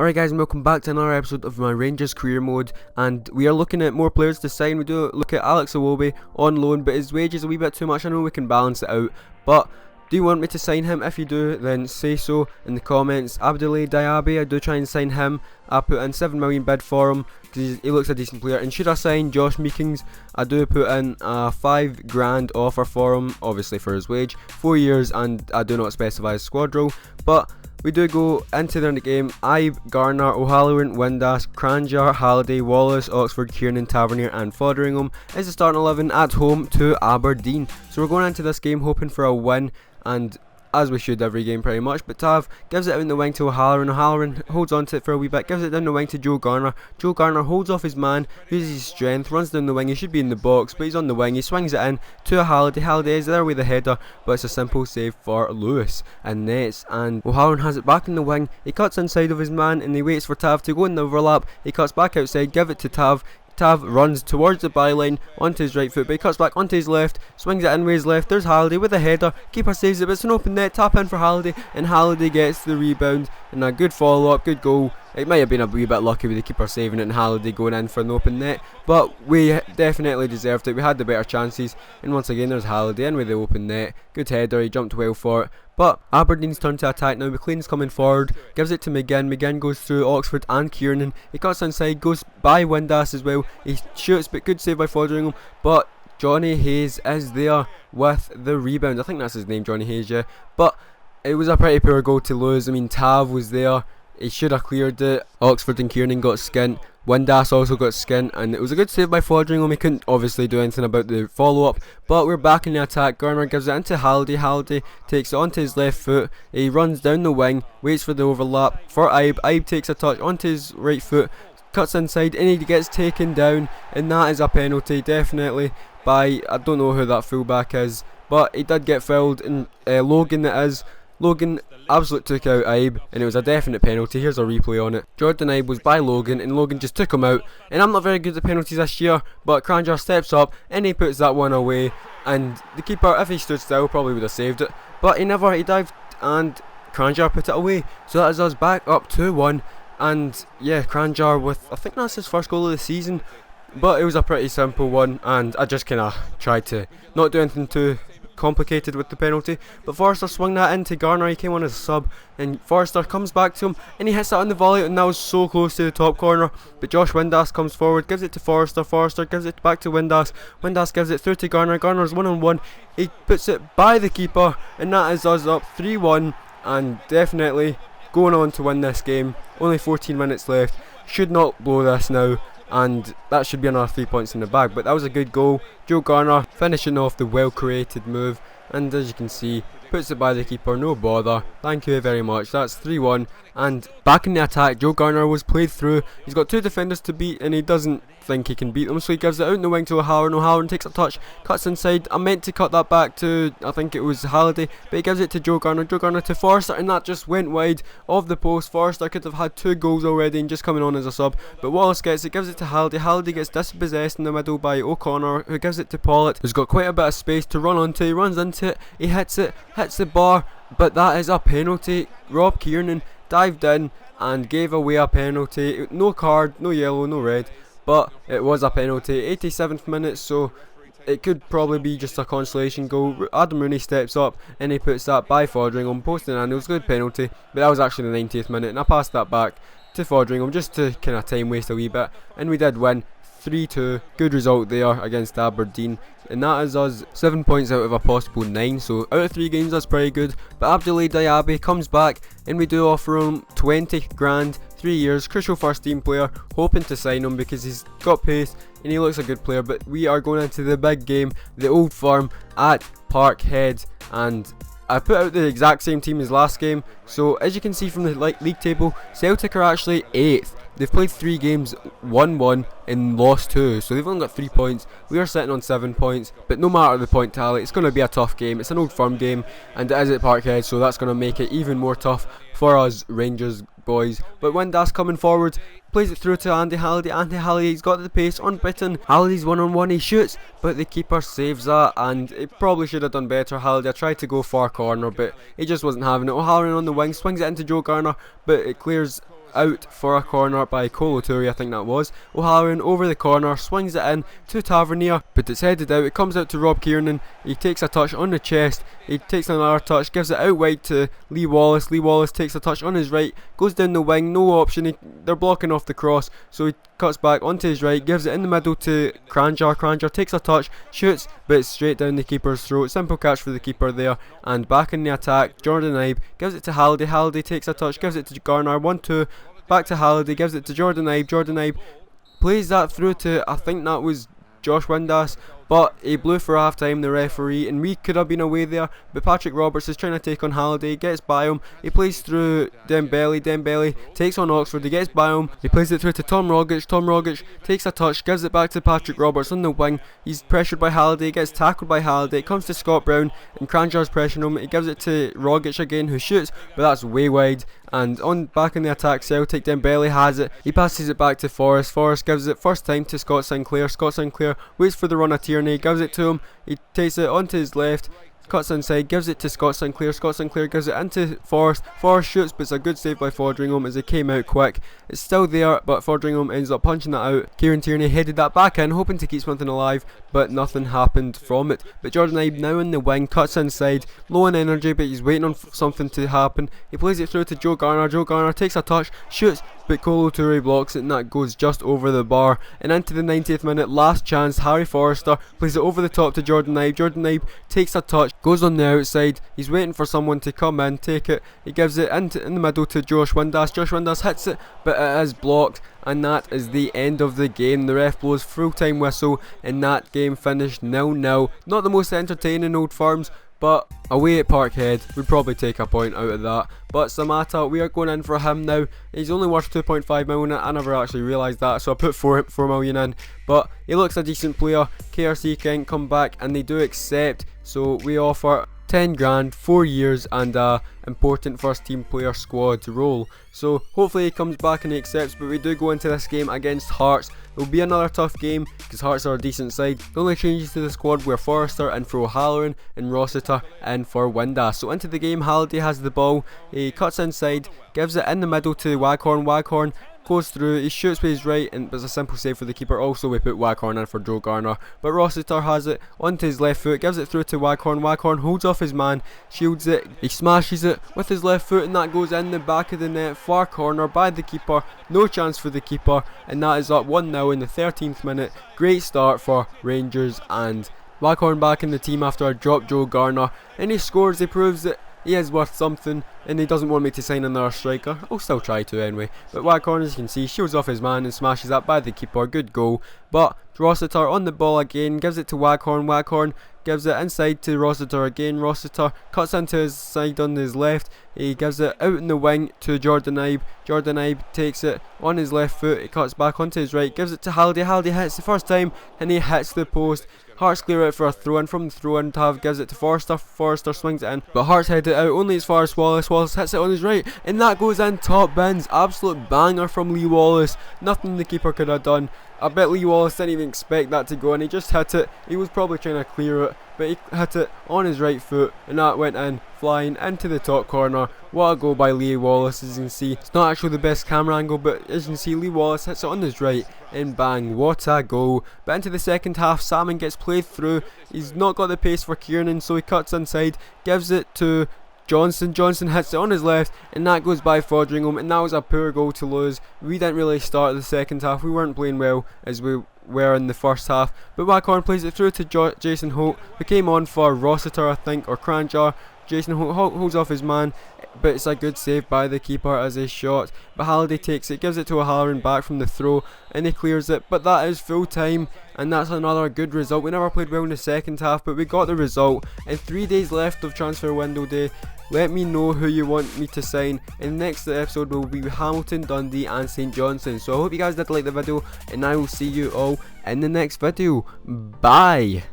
Alright guys, and welcome back to another episode of my Rangers career mode, and we are looking at more players to sign. We do look at Alex Iwobi on loan, but his wage is a wee bit too much. I know we can balance it out, but do you want me to sign him? If you do, then say so in the comments. Aberdeen Diaby, I do try and sign him. I put in 7 million bid for him because he looks a decent player. And should I sign Josh Meekings, I do put in a 5 grand offer for him, obviously for his wage, 4 years, and I do not specify his squad role, but we do go into the game. Ibe, Garner, O'Halloran, Windass, Cranjar, Halliday, Wallace, Oxford, Kiernan, Tavernier and Fotheringham is the starting 11 at home to Aberdeen. So we're going into this game hoping for a win, and as we should every game pretty much. But Tav gives it out in the wing to O'Halloran. O'Halloran holds on to it for a wee bit, gives it down the wing to Joe Garner. Joe Garner holds off his man, uses his strength, runs down the wing. He should be in the box, but he's on the wing. He swings it in to Halliday. Halliday is there with the header, but it's a simple save for Lewis and nets. And O'Halloran has it back in the wing. He cuts inside of his man and he waits for Tav to go in the overlap. He cuts back outside, give it to Tav. Tav runs towards the byline onto his right foot, but he cuts back onto his left, swings it in with his left. There's Halliday with a header. Keeper saves it, but it's an open net. Tap in for Halliday, and Halliday gets the rebound. And a good follow up, good goal. It might have been a wee bit lucky with the keeper saving it and Halliday going in for an open net, but we definitely deserved it. We had the better chances, and once again there's Halliday in with the open net. Good header, he jumped well for it. But Aberdeen's turn to attack now. McLean's coming forward, gives it to McGinn. McGinn goes through Oxford and Kiernan. He cuts inside, goes by Windass as well. He shoots, but good save by Fotheringham. But Johnny Hayes is there with the rebound. I think that's his name, Johnny Hayes, yeah. But it was a pretty poor goal to lose. I mean, Tav was there. He should have cleared it. Oxford and Kiernan got skint. Windass also got skint, and it was a good save by Fotheringham. He couldn't obviously do anything about the follow-up, but we're back in the attack. Garner gives it into Halliday. Halliday takes it onto his left foot. He runs down the wing, waits for the overlap for Ibe. Ibe takes a touch onto his right foot, cuts inside, and he gets taken down, and that is a penalty, definitely, by, I don't know who that fullback is, but he did get fouled, and Logan it is. Logan absolutely took out Ibe, and it was a definite penalty. Here's a replay on it. Jordan Ibe was by Logan, and Logan just took him out. And I'm not very good at penalties this year, but Cranjar steps up and he puts that one away. And the keeper, if he stood still, probably would have saved it, but he never. He dived and Cranjar put it away. So that is us back up 2-1. And yeah, Cranjar with, I think that's his first goal of the season, but it was a pretty simple one, and I just kind of tried to not do anything too complicated with the penalty. But Forrester swung that into Garner. He came on as a sub, and Forrester comes back to him and he hits that on the volley, and that was so close to the top corner. But Josh Windass comes forward, gives it to Forrester. Forrester gives it back to Windass. Windass gives it through to Garner. Garner's 1-on-1. He puts it by the keeper, and that is us up 3-1, and definitely going on to win this game. Only 14 minutes left. Should not blow this now, and that should be another 3 points in the bag. But that was a good goal. Joe Garner finishing off the well created move, and as you can see, puts it by the keeper, no bother. Thank you very much. That's 3-1, and back in the attack. Joe Garner was played through. He's got 2 defenders to beat, and he doesn't think he can beat them, so he gives it out in the wing to O'Halloran. O'Halloran takes a touch, cuts inside. I meant to cut that back to, I think it was Halliday, but he gives it to Joe Garner. Joe Garner to Forrester, and that just went wide of the post. Forrester could have had 2 goals already and just coming on as a sub, but Wallace gets it, gives it to Halliday. Halliday gets dispossessed in the middle by O'Connor, who gives it to Pollitt, who's got quite a bit of space to run onto. He runs into it, he hits it, hits the bar, but that is a penalty. Rob Kiernan dived in and gave away a penalty. No card, no yellow, no red, but it was a penalty. 87th minute, so it could probably be just a consolation goal. Adam Rooney steps up and he puts that by Fotheringham, posting, and it was a good penalty, but that was actually the 90th minute, and I passed that back to Fotheringham just to kind of time waste a wee bit, and we did win 3-2. Good result there against Aberdeen, and that is us 7 points out of a possible 9, so out of 3 games that's pretty good. But Abdoulaye Diaby comes back, and we do offer him 20 grand, 3 years, crucial first team player, hoping to sign him because he's got pace and he looks a good player. But we are going into the big game, the Old Firm at Parkhead, and I put out the exact same team as last game. So as you can see from the league table, Celtic are actually 8th. They've played 3 games, won 1 and lost 2, so they've only got 3 points. We are sitting on 7 points, but no matter the point tally, it's going to be a tough game. It's an Old Firm game, and it is at Parkhead, so that's going to make it even more tough for us Rangers boys. But Windass coming forward, plays it through to Andy Halliday. Andy Halliday's got the pace, unbeaten. Halliday's 1-on-1, he shoots, but the keeper saves that, and he probably should have done better. Halliday tried to go far corner, but he just wasn't having it. O'Halloran on the wing, swings it into Joe Garner, but it clears out for a corner by Coloturi, I think that was. O'Halloran over the corner, swings it in to Tavernier, but it's headed out. It comes out to Rob Kiernan. He takes a touch on the chest. He takes another touch, gives it out wide to Lee Wallace. Lee Wallace takes a touch on his right, goes down the wing, no option. They're blocking off the cross, so he cuts back onto his right, gives it in the middle to Cranjar. Cranjar takes a touch, shoots, but it's straight down the keeper's throat. Simple catch for the keeper there. And back in the attack, Jordan Ibe gives it to Halliday. Halliday takes a touch, gives it to Garner. 1-2, back to Halliday, gives it to Jordan Ibe. Jordan Ibe plays that through to, I think that was Josh Windass, but he blew for half time, the referee, and we could have been away there. But Patrick Roberts is trying to take on Halliday, gets by him, he plays through Dembele. Dembele takes on Oxford, he gets by him, he plays it through to Tom Rogic. Tom Rogic takes a touch, gives it back to Patrick Roberts on the wing. He's pressured by Halliday, gets tackled by Halliday. It comes to Scott Brown, and Cranjar's pressuring him. He gives it to Rogic again, who shoots, but that's way wide. And on back in the attack, Celtic, Dembele has it. He passes it back to Forrest. Forrest gives it first time to Scott Sinclair. Scott Sinclair waits for the run of Tierney, gives it to him. He takes it onto his left, cuts inside, gives it to Scott Sinclair. Scott Sinclair gives it into Forrest. Forrest shoots, but it's a good save by Fodringham as it came out quick. It's still there, but Fodringham ends up punching that out. Kieran Tierney headed that back in, hoping to keep something alive, but nothing happened from it. But Jordan Ibe now in the wing, cuts inside, low on energy, but he's waiting on something to happen. He plays it through to Joe Garner. Joe Garner takes a touch, shoots, but Coloturi blocks it, and that goes just over the bar. And into the 90th minute, last chance, Harry Forrester plays it over the top to Jordan Ibe. Jordan Ibe takes a touch, goes on the outside. He's waiting for someone to come in, take it. He gives it in the middle to Josh Windass. Josh Windass hits it, but it is blocked. And that is the end of the game. The ref blows full-time whistle, and that game finished 0-0. Not the most entertaining Old Firms, but away at Parkhead, we'd probably take a point out of that. But Samatta, we are going in for him now. He's only worth 2.5 million. I never actually realised that, so I put 4 million in. But he looks a decent player. KRC can't come back, and they do accept. So we offer 10 grand, 4 years, and a important first team player squad role. So hopefully he comes back and he accepts, but we do go into this game against Hearts. It will be another tough game because Hearts are a decent side. The only changes to the squad were Forrester and for O'Halloran and Rossiter and for Windass. So into the game, Halliday has the ball. He cuts inside, gives it in the middle to Waghorn. Waghorn goes through, he shoots with his right, and it's a simple save for the keeper. Also we put Waghorn in for Joe Garner, but Rossiter has it onto his left foot, gives it through to Waghorn. Waghorn holds off his man, shields it, he smashes it with his left foot, and that goes in the back of the net, far corner by the keeper. No chance for the keeper, and that is up 1-0 in the 13th minute. Great start for Rangers, and Waghorn back in the team after I dropped Joe Garner, and he scores. He proves that he is worth something, and he doesn't want me to sign another striker. I'll still try to anyway. But Waghorn, as you can see, shields off his man and smashes that by the keeper. Good goal. But Rossiter on the ball again, gives it to Waghorn. Waghorn gives it inside to Rossiter again. Rossiter cuts into his side on his left. He gives it out in the wing to Jordan Ibe. Jordan Ibe takes it on his left foot. He cuts back onto his right. Gives it to Halliday. Halliday hits the first time and he hits the post. Hearts clear out for a throw-in. From the throw-in, Tav gives it to Forrester. Forrester swings it in, but Hearts head it out only as far as Wallace. Wallace hits it on his right, and that goes in top bins. Absolute banger from Lee Wallace. Nothing the keeper could have done. I bet Lee Wallace didn't even expect that to go, and he just hit it. He was probably trying to clear it, but he hit it on his right foot, and that went in, flying into the top corner. What a goal by Lee Wallace. As you can see, it's not actually the best camera angle, but as you can see, Lee Wallace hits it on his right, and bang, what a goal. But into the second half, Salmon gets played through. He's not got the pace for Kiernan, so he cuts inside, gives it to Johnson. Johnson hits it on his left, and that goes by Fodringham, and that was a poor goal to lose. We didn't really start the second half. We weren't playing well as we were in the first half, but Waghorn plays it through to Jason Holt, who came on for Rossiter, I think, or Cranjar. Jason Holt holds off his man, but it's a good save by the keeper as a shot. But Halliday takes it, gives it to O'Halloran back from the throw, and he clears it. But that is full time, and that's another good result. We never played well in the second half, but we got the result. And 3 days left of transfer window day. Let me know who you want me to sign. In the next episode will be Hamilton, Dundee and St Johnstone. So I hope you guys did like the video, and I will see you all in the next video. Bye.